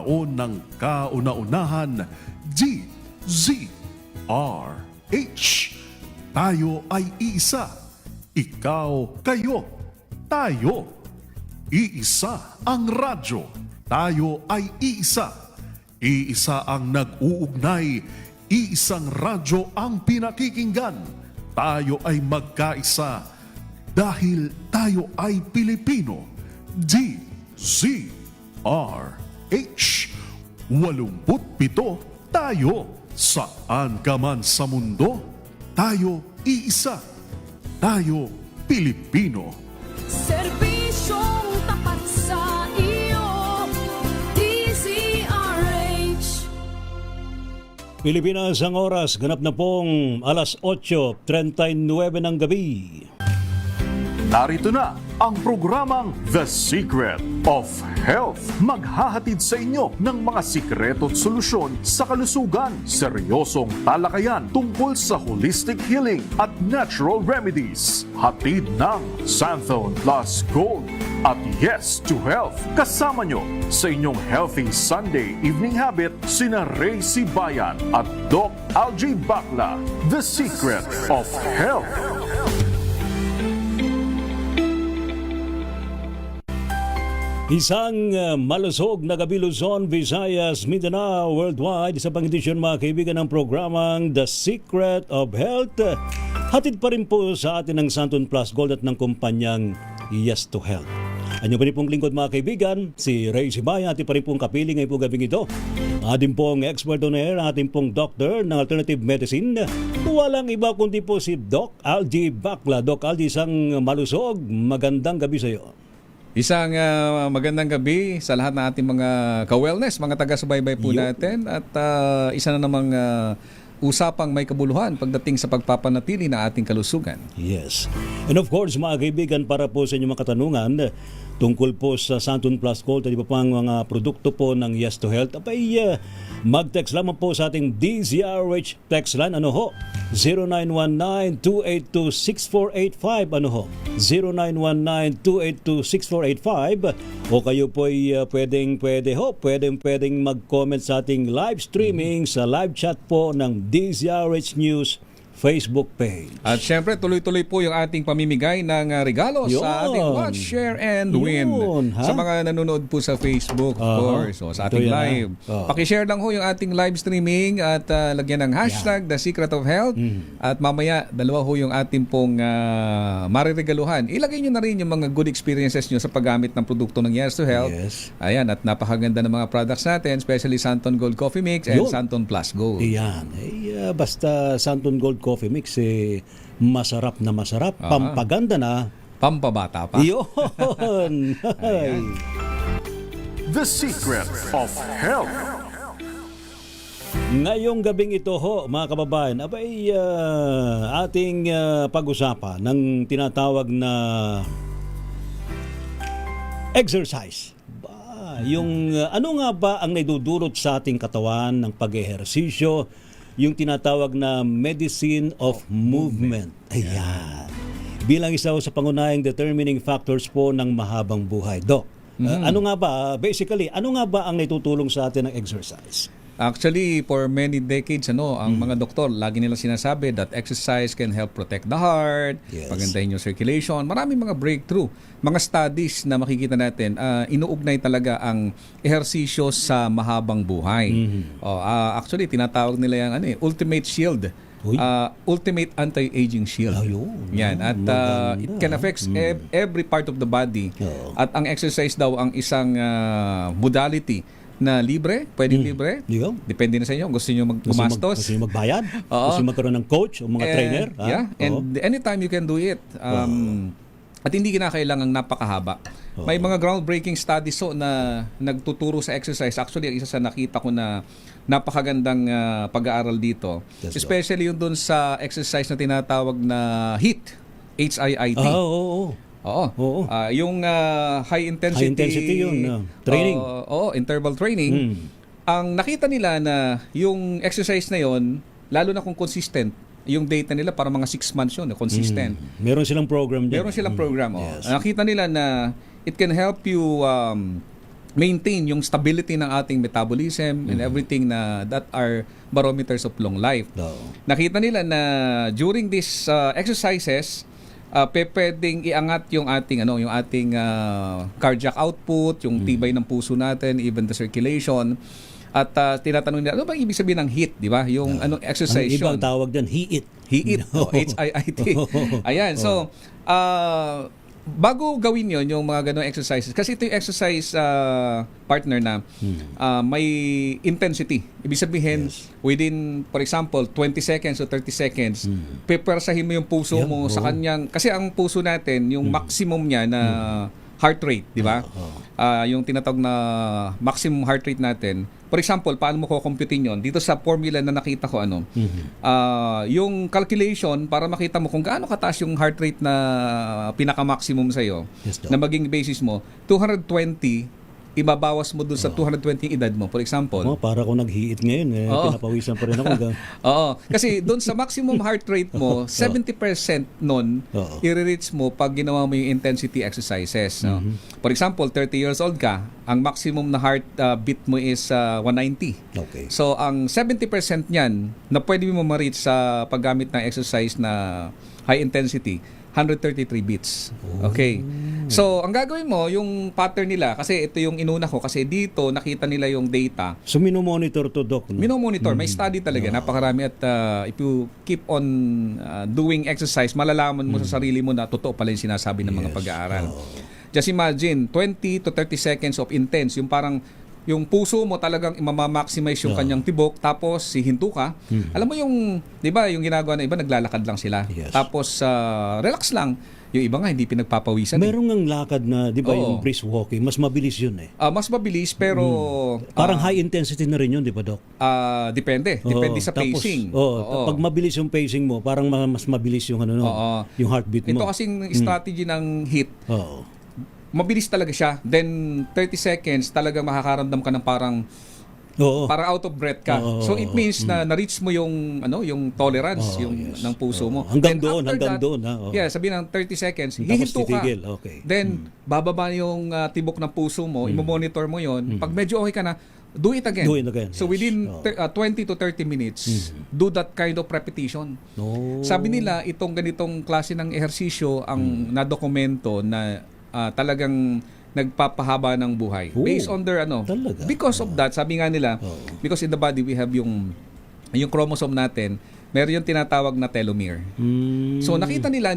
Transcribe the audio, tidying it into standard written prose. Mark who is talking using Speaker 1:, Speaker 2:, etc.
Speaker 1: taon ng kauna-unahan, DZRH. Tayo ay iisa, ikaw, kayo, tayo. Iisa ang radyo, tayo ay iisa. Iisa ang nag-uugnay, iisang radyo ang pinakikinggan. Tayo ay magkaisa dahil tayo ay Pilipino. DZRH 87 tayo. Saan ka man sa mundo, tayo iisa. Tayo Pilipino.
Speaker 2: Serbisyong tapat sa iyo, DZRH.
Speaker 3: Pilipinas ang oras, ganap na pong alas 8:39 ng gabi.
Speaker 1: Narito na ang programang The Secret of Health. Maghahatid sa inyo ng mga sikreto at solusyon sa kalusugan, seryosong talakayan tungkol sa holistic healing at natural remedies. Hatid ng Santhon Plus Gold at Yes to Health. Kasama nyo sa inyong Healthy Sunday Evening Habit sina Ray Sibayan at Doc Algie Bacla. The Secret of Health.
Speaker 3: Isang malusog na gabi Luzon, Visayas, Mindanao, worldwide. Isa pang edisyon mga kaibigan ng programang The Secret of Health. Hatid pa rin po sa atin ng Santon Plus Gold at ng kumpanyang Yes to Health. Anyo pa rin pong lingkod mga kaibigan, si Ray Sibaya, ating pa rin pong kapiling ngayon po gabing ito. Ating pong expert on air, ating pong doctor ng alternative medicine. Walang iba kundi po si Doc Algie Bacla. Doc Algie, isang malusog, magandang gabi sa iyo.
Speaker 4: Isang magandang gabi sa lahat ng ating mga ka-wellness, mga taga-subaybay po natin at isa na namang usapang may kabuluhan pagdating sa pagpapanatili ng ating kalusugan.
Speaker 3: Yes. And of course, mga kaibigan, para po sa inyong mga katanungan tungkol po sa Santon Plus Gold at iba pang mga produkto po ng Yes to Health, abay, mag-text lamang po sa ating DZRH text line. Ano ho? 0919-282-6485. Ano ho? 0919-282-6485. O kayo po ay pwedeng mag-comment sa ating live streaming sa live chat po ng DZRH News Facebook page.
Speaker 4: At syempre, tuloy-tuloy po yung ating pamimigay ng regalo sa ating Watch, Share, and Win. Sa mga nanonood po sa Facebook, of course. So, sa ating live. Pakishare lang ho yung ating live streaming at lagyan ng hashtag The Secret of Health. At mamaya, dalawa ho yung ating pong mariregaluhan. Ilagay nyo na rin yung mga good experiences nyo sa paggamit ng produkto ng Yes to Health.
Speaker 3: Yes.
Speaker 4: Ayan, at napakaganda ng mga products natin, especially Santon Gold Coffee Mix and Santon Plus Gold.
Speaker 3: Iyan. Basta Santon Gold Coffee Mix, masarap na masarap. Pampaganda na.
Speaker 4: Pampabata pa.
Speaker 3: Yun.
Speaker 1: The Secret of Health.
Speaker 3: Ngayong gabing ito ho, mga kababayan, abay ating pag-usapan ng tinatawag na exercise. Yung ano nga ba ang naidudulot sa ating katawan ng pag-ehersisyo, yung tinatawag na medicine of movement. Ayan. Bilang isa sa pangunahing determining factors po ng mahabang buhay. Doc, ano nga ba, basically, ano nga ba ang naitutulong sa atin ng exercise?
Speaker 4: Actually, for many decades, ang mga doktor, lagi nilang sinasabi that exercise can help protect the heart, pagandahin yung circulation. Maraming mga breakthrough, mga studies na makikita natin, inuugnay talaga ang ehersisyo sa mahabang buhay. Actually, tinatawag nila yung ultimate shield. Ultimate anti-aging shield. Yan. At it can affect every part of the body. At ang exercise daw ang isang modality na libre, pwedeng libre. Depende na sa inyo. Gusto niyo gumastos.
Speaker 3: Gusto niyo magbayad? Gusto niyo magkaroon ng coach o mga trainer?
Speaker 4: And anytime you can do it. At hindi kinakailangang napakahaba. May mga groundbreaking studies na nagtuturo sa exercise. Actually, isa sa nakita ko na napakagandang pag-aaral dito. Especially yung dun sa exercise na tinatawag na HIIT. H-I-I-T. Yung high intensity yun, training. Interval training. Ang nakita nila na yung exercise na yon, lalo na kung consistent, yung data nila para mga 6 months yun, consistent.
Speaker 3: Meron silang program dyan.
Speaker 4: Meron silang program. Nakita nila na it can help you maintain yung stability ng ating metabolism and everything na that are barometers of long life.
Speaker 3: Oo.
Speaker 4: Nakita nila na during these exercises, pwedeng iangat yung ating cardiac output, yung tibay ng puso natin, even the circulation. At tinatanong nila, ano ba ibig sabihin ng HIIT, di ba? Yung anong exercise
Speaker 3: Ang ibang
Speaker 4: yun?
Speaker 3: tawag dyan, HIIT.
Speaker 4: HIIT, HIIT. Ayan, so bago gawin yon yung mga ganong exercises, kasi ito yung exercise partner na may intensity. Ibig sabihin, within, for example, 20 seconds o 30 seconds, pepersahin mo yung puso mo sa kanyang, kasi ang puso natin, yung maximum niya na heart rate, di ba? Yung tinatawag na maximum heart rate natin. For example, paano mo kukumputin yon? Dito sa formula na nakita ko, yung calculation para makita mo kung gaano kataas yung heart rate na pinaka-maximum sa'yo,
Speaker 3: Yes, Doc.
Speaker 4: na maging basis mo, 220, ibabawas mo dun sa 220 yung edad mo. For example,
Speaker 3: Para kung nag-HIIT ngayon, pinapawisan pa rin ako.
Speaker 4: oo. Kasi doon sa maximum heart rate mo, 70% nun,
Speaker 3: Oo.
Speaker 4: i-reach mo pag ginawa mo yung intensity exercises. No? For example, 30 years old ka, ang maximum na heart beat mo is 190.
Speaker 3: Okay.
Speaker 4: So, ang 70% niyan na pwede mo ma-reach sa paggamit ng exercise na high intensity, 133 beats. Okay. So, ang gagawin mo, yung pattern nila, kasi ito yung inuna ko, kasi dito nakita nila yung data.
Speaker 3: So, minomonitor to, Doc. No?
Speaker 4: Minomonitor, may study talaga, napakarami, at if you keep on doing exercise, malalaman mo sa sarili mo na totoo pala yung sinasabi ng mga pag-aaral. Just imagine, 20 to 30 seconds of intense, yung parang yung puso mo talagang imama-maximize yung kanyang tibok, tapos hihinto ka. Alam mo yung, di ba, yung ginagawa na iba, naglalakad lang sila.
Speaker 3: Yes.
Speaker 4: Tapos, relax lang. Yung iba nga, hindi pinagpapawisan.
Speaker 3: Meron ng lakad na, di ba,
Speaker 4: Oo.
Speaker 3: yung brisk walking, mas mabilis yun eh.
Speaker 4: Mas mabilis, pero
Speaker 3: Parang high intensity na rin yun, di ba, Doc?
Speaker 4: depende. Depende
Speaker 3: Oo,
Speaker 4: sa
Speaker 3: tapos,
Speaker 4: pacing.
Speaker 3: Pag mabilis yung pacing mo, parang mas mabilis yung
Speaker 4: Oo.
Speaker 3: yung heartbeat
Speaker 4: Ito
Speaker 3: mo.
Speaker 4: kasing strategy ng HIIT,
Speaker 3: Oo.
Speaker 4: mabilis talaga siya. Then 30 seconds talaga makakaramdam ka ng parang
Speaker 3: Oo.
Speaker 4: out of breath ka.
Speaker 3: Oo.
Speaker 4: So it means na na-reach mo yung yung tolerance ng puso mo.
Speaker 3: Hanggang
Speaker 4: Then
Speaker 3: doon,
Speaker 4: after
Speaker 3: hanggang
Speaker 4: that,
Speaker 3: doon, ha? Oo.
Speaker 4: Yeah, sabihin ng 30 seconds,
Speaker 3: Tapos
Speaker 4: hihinto ka.
Speaker 3: titigil, okay.
Speaker 4: Then bababa yung tibok ng puso mo, imo-monitor mo yon. Pag medyo okay ka na, do it again.
Speaker 3: Do it again,
Speaker 4: So
Speaker 3: yes.
Speaker 4: within 20 to 30 minutes, do that kind of repetition.
Speaker 3: Oh.
Speaker 4: Sabi nila, itong ganitong klase ng ehersisyo ang nadokumento na talagang nagpapahaba ng buhay.
Speaker 3: Oh,
Speaker 4: Based on their
Speaker 3: talaga?
Speaker 4: because of that, sabi nga nila, because in the body we have yung chromosome natin, meron yung tinatawag na telomere. So nakita nila na